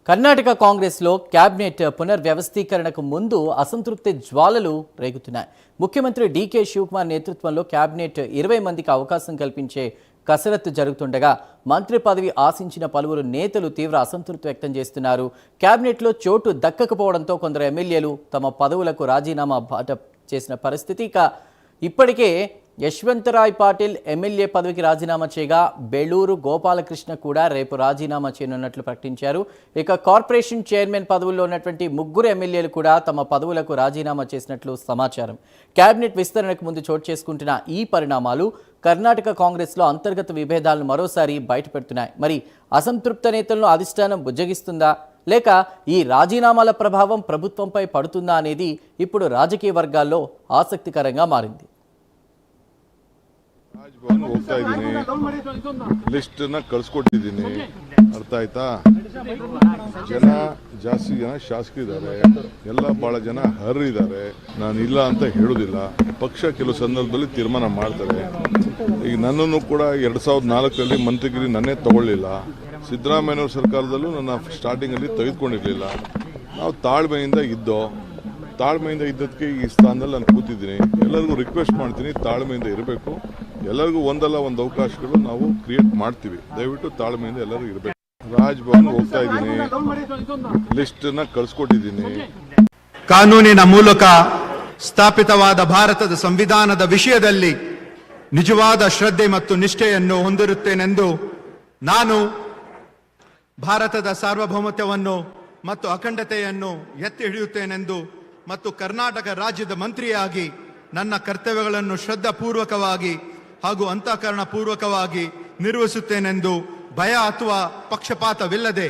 కర్ణాటక కాంగ్రెస్లో క్యాబినెట్ పునర్వ్యవస్థీకరణకు ముందు అసంతృప్తి జ్వాలలు రేగుతున్నాయి. ముఖ్యమంత్రి డీకే శివకుమార్ నేతృత్వంలో క్యాబినెట్ 20 మందికి అవకాశం కల్పించే కసరత్తు జరుగుతుండగా మంత్రి పదవి ఆశించిన పలువురు నేతలు తీవ్ర అసంతృప్తి వ్యక్తం చేస్తున్నారు. క్యాబినెట్లో చోటు దక్కకపోవడంతో కొందరు ఎమ్మెల్యేలు తమ పదవులకు రాజీనామా బాట చేసిన పరిస్థితి. ఇప్పటికే యశ్వంతరాయ్ పాటిల్ ఎమ్మెల్యే పదవికి రాజీనామా చేయగా బెళూరు గోపాలకృష్ణ కూడా రేపు రాజీనామా చేయనున్నట్లు ప్రకటించారు. ఇక కార్పొరేషన్ చైర్మన్ పదవుల్లో ఉన్నటువంటి ముగ్గురు ఎమ్మెల్యేలు కూడా తమ పదవులకు రాజీనామా చేసినట్లు సమాచారం. కేబినెట్ విస్తరణకు ముందు చోటు చేసుకుంటున్న ఈ పరిణామాలు కర్ణాటక కాంగ్రెస్లో అంతర్గత విభేదాలను మరోసారి బయటపెడుతున్నాయి. మరి అసంతృప్త నేతలను అధిష్టానం బుజ్జగిస్తుందా, లేక ఈ రాజీనామాల ప్రభావం ప్రభుత్వంపై పడుతుందా అనేది ఇప్పుడు రాజకీయ వర్గాల్లో ఆసక్తికరంగా మారింది. ರಾಜಭವನ್ ಹೋಗ್ತಾ ಇದ್ದೀನಿ, ಲಿಸ್ಟ್ ನ ಕಳ್ಸಿಕೊಟ್ಟಿದ್ದೀನಿ. ಅರ್ಥ ಆಯ್ತಾ? ಜಾಸ್ತಿ ಜನ ಶಾಸಕರಿದ್ದಾರೆ, ಎಲ್ಲ ಬಹಳ ಜನ ಹರಿದ್ದಾರೆ. ನಾನು ಇಲ್ಲ ಅಂತ ಹೇಳುದಿಲ್ಲ. ಪಕ್ಷ ಕೆಲವು ಸಂದರ್ಭದಲ್ಲಿ ತೀರ್ಮಾನ ಮಾಡ್ತಾರೆ. ಈಗ ನನ್ನನ್ನು ಕೂಡ 2004ರಲ್ಲಿ ಮಂತ್ರಿಗಿರಿ ನನ್ನೇ ತಗೊಳ್ಳಿಲ್ಲ. ಸಿದ್ದರಾಮಯ್ಯನವರ ಸರ್ಕಾರದಲ್ಲೂ ನನ್ನ ಸ್ಟಾರ್ಟಿಂಗ್ ಅಲ್ಲಿ ತೆಗೆದುಕೊಂಡಿರ್ಲಿಲ್ಲ. ನಾವು ತಾಳ್ಮೆಯಿಂದ ಇದ್ದದಕ್ಕೆ ಈ ಸ್ಥಾನದಲ್ಲಿ ನಾನು ಕೂತಿದ್ದೀನಿ. ಎಲ್ಲರಿಗೂ ರಿಕ್ವೆಸ್ಟ್ ಮಾಡ್ತೀನಿ, ತಾಳ್ಮೆಯಿಂದ ಇರಬೇಕು. ಎಲ್ಲರಿಗೂ ಒಂದಲ್ಲ ಒಂದು ಅವಕಾಶಗಳು ನಾವು ಕ್ರಿಯೇಟ್ ಮಾಡ್ತೀವಿ. ದಯವಿಟ್ಟು ತಾಳ್ಮೆಯಿಂದ ಎಲ್ಲರೂ ಇರಬೇಕು. ರಾಜಭವನ್ ಹೋಗ್ತಾ ಇದ್ದೀನಿ, ಲಿಸ್ಟ್ ನ ಕಳ್ಸಿಕೊಟ್ಟಿದ್ದೀನಿ. ಕಾನೂನಿನ ಮೂಲಕ ಸ್ಥಾಪಿತವಾದ ಭಾರತದ ಸಂವಿಧಾನದ ವಿಷಯದಲ್ಲಿ ನಿಜವಾದ ಶ್ರದ್ಧೆ ಮತ್ತು ನಿಷ್ಠೆಯನ್ನು ಹೊಂದಿರುತ್ತೇನೆಂದು ನಾನು ಭಾರತದ ಸಾರ್ವಭೌಮತ್ವವನ್ನು ಮತ್ತು ಅಖಂಡತೆಯನ್ನು ಎತ್ತಿ ಹಿಡಿಯುತ್ತೇನೆಂದು ಮತ್ತು ಕರ್ನಾಟಕ ರಾಜ್ಯದ ಮಂತ್ರಿಯಾಗಿ ನನ್ನ ಕರ್ತವ್ಯಗಳನ್ನು ಶ್ರದ್ಧಾಪೂರ್ವಕವಾಗಿ ಹಾಗೂ ಅಂತಃಕರಣ ಪೂರ್ವಕವಾಗಿ ನಿರ್ವಹಿಸುತ್ತೇನೆಂದು ಭಯ ಅಥವಾ ಪಕ್ಷಪಾತವಿಲ್ಲದೆ,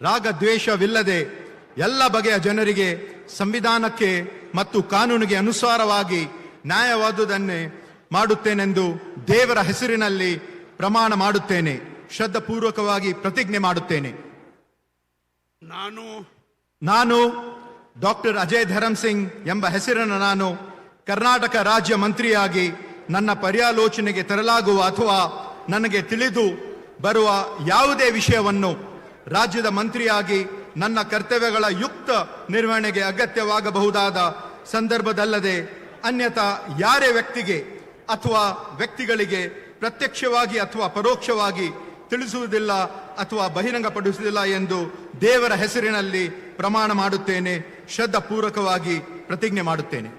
ರಾಗದ್ವೇಷವಿಲ್ಲದೆ ಎಲ್ಲ ಬಗೆಯ ಜನರಿಗೆ ಸಂವಿಧಾನಕ್ಕೆ ಮತ್ತು ಕಾನೂನಿಗೆ ಅನುಸಾರವಾಗಿ ನ್ಯಾಯವಾದುದನ್ನೇ ಮಾಡುತ್ತೇನೆಂದು ದೇವರ ಹೆಸರಿನಲ್ಲಿ ಪ್ರಮಾಣ ಮಾಡುತ್ತೇನೆ. ಶ್ರದ್ಧಾಪೂರ್ವಕವಾಗಿ ಪ್ರತಿಜ್ಞೆ ಮಾಡುತ್ತೇನೆ. ನಾನು ಡಾಕ್ಟರ್ ಅಜಯ್ ಧರಮ್ ಸಿಂಗ್ ಎಂಬ ಹೆಸರನ್ನು ನಾನು ಕರ್ನಾಟಕ ರಾಜ್ಯ ಮಂತ್ರಿಯಾಗಿ ನನ್ನ ಪರ್ಯಾಲೋಚನೆಗೆ ತರಲಾಗುವ ಅಥವಾ ನನಗೆ ತಿಳಿದು ಬರುವ ಯಾವುದೇ ವಿಷಯವನ್ನು ರಾಜ್ಯದ ಮಂತ್ರಿಯಾಗಿ ನನ್ನ ಕರ್ತವ್ಯಗಳ ಯುಕ್ತ ನಿರ್ವಹಣೆಗೆ ಅಗತ್ಯವಾಗಬಹುದಾದ ಸಂದರ್ಭದಲ್ಲದೆ ಅನ್ಯಥಾ ಯಾರೇ ವ್ಯಕ್ತಿಗೆ ಅಥವಾ ವ್ಯಕ್ತಿಗಳಿಗೆ ಪ್ರತ್ಯಕ್ಷವಾಗಿ ಅಥವಾ ಪರೋಕ್ಷವಾಗಿ ತಿಳಿಸುವುದಿಲ್ಲ ಅಥವಾ ಬಹಿರಂಗಪಡಿಸುವುದಿಲ್ಲ ಎಂದು ದೇವರ ಹೆಸರಿನಲ್ಲಿ ಪ್ರಮಾಣ ಮಾಡುತ್ತೇನೆ. ಶ್ರದ್ಧಾಪೂರ್ವಕವಾಗಿ ಪ್ರತಿಜ್ಞೆ ಮಾಡುತ್ತೇನೆ.